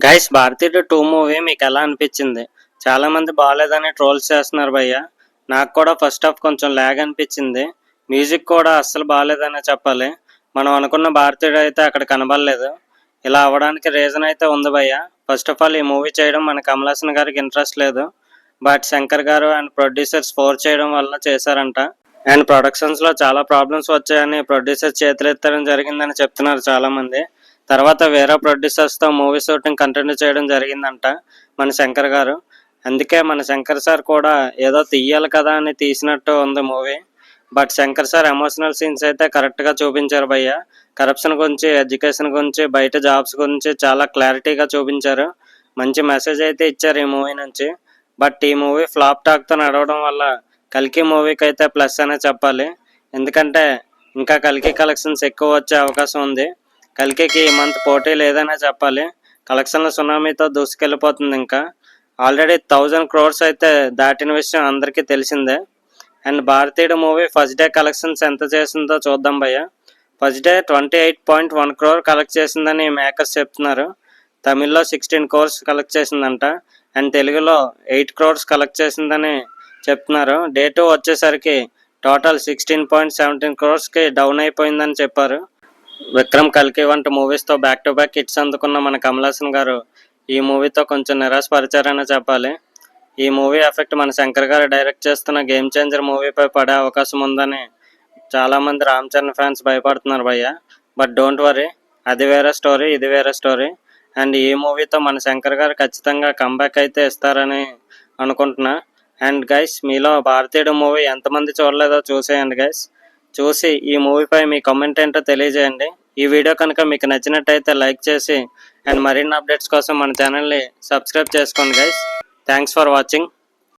Guys 'భారతీయుడు 2' movie మీకు ఎలా అనిపించింది? చాలా మంది బాలేదని ట్రోల్స్ చేస్తున్నారు భయ్య. నాకు కూడా ఫస్ట్ హాఫ్ కొంచెం ల్యాగ్ అనిపించింది. మ్యూజిక్ కూడా అస్సలు బాలేదనే చెప్పాలి. మనం అనుకున్న భారతీయుడు అయితే అక్కడ కనబడలేదు. ఇలా అవ్వడానికి రీజన్ అయితే ఉంది భయ్య. ఫస్ట్ ఆఫ్ ఆల్ ఈ మూవీ చేయడం మన కమల్ హాసన్ గారికి ఇంట్రెస్ట్ లేదు. బట్ శంకర్ గారు అండ్ ప్రొడ్యూసర్స్ ఫోర్స్ చేయడం వల్ల చేశారంట. అండ్ ప్రొడక్షన్స్లో చాలా ప్రాబ్లమ్స్ వచ్చాయని ప్రొడ్యూసర్స్ చేతులెత్తడం జరిగిందని చెప్తున్నారు చాలామంది. తర్వాత వేరే ప్రొడ్యూసర్స్తో మూవీ షూటింగ్ కంటిన్యూ చేయడం జరిగిందంట మన శంకర్ గారు. అందుకే మన శంకర్ సార్ కూడా ఏదో తీయాలి కదా అని తీసినట్టు ఉంది movie. But Shankar sir emotional scenes అయితే కరెక్ట్గా చూపించారు భయ్య. కరప్షన్ గురించి, ఎడ్యుకేషన్ గురించి, బయట జాబ్స్ గురించి చాలా క్లారిటీగా చూపించారు. మంచి మెసేజ్ అయితే ఇచ్చారు ఈ మూవీ నుంచి. బట్ ఈ మూవీ ఫ్లాప్ టాక్తో నడవడం వల్ల కల్కి మూవీకి అయితే ప్లస్ అనే చెప్పాలి. ఎందుకంటే ఇంకా కల్కి కలెక్షన్స్ ఎక్కువ వచ్చే అవకాశం ఉంది. కల్కికి ఈ మంత్ పోటీ లేదనే చెప్పాలి. కలెక్షన్ల సునామీతో దూసుకెళ్ళిపోతుంది. ఇంకా ఆల్రెడీ 1000 crores అయితే దాటిన విషయం అందరికీ తెలిసిందే. అండ్ భారతీయుడు మూవీ ఫస్ట్ డే కలెక్షన్స్ ఎంత చేసిందో చూద్దాం భయ్య. ఫస్ట్ డే 28.1 crore కలెక్ట్ చేసిందని మేకర్స్ చెప్తున్నారు. తమిళ్లో 16 crores కలెక్ట్ చేసిందంట. అండ్ తెలుగులో 8 crores కలెక్ట్ చేసిందని చెప్తున్నారు. డే 2 వచ్చేసరికి టోటల్ 16.17 crores డౌన్ అయిపోయిందని చెప్పారు. విక్రమ్, కల్కి వంటి మూవీస్తో బ్యాక్ టు బ్యాక్ హిట్స్ అందుకున్న మన కమల్ హాసన్ గారు ఈ మూవీతో కొంచెం నిరాశపరిచారనే చెప్పాలి. ఈ మూవీ ఎఫెక్ట్ మన శంకర్ గారు డైరెక్ట్ చేస్తున్న గేమ్ చేంజర్ మూవీపై పడే అవకాశం ఉందని చాలామంది రామ్ చరణ్ ఫ్యాన్స్ భయపడుతున్నారు భయ్య. బట్ డోంట్ వరీ, అది వేరే స్టోరీ, ఇది వేరే స్టోరీ. అండ్ ఈ మూవీతో మన శంకర్ గారు ఖచ్చితంగా కంబ్యాక్ అయితే ఇస్తారని అనుకుంటున్నా. అండ్ గైస్, మీలో భారతీయుడు మూవీ ఎంతమంది చూడలేదో చూసేయండి గైస్. చూసి ఈ మూవీపై మీ కామెంట్ ఏంటో తెలియజేయండి. ఈ వీడియో కనుక మీకు నచ్చినట్టయితే లైక్ చేసి అండ్ మరిన్ని అప్డేట్స్ కోసం మన ఛానల్ని సబ్స్క్రైబ్ చేసుకోండి గైస్. Thanks for watching.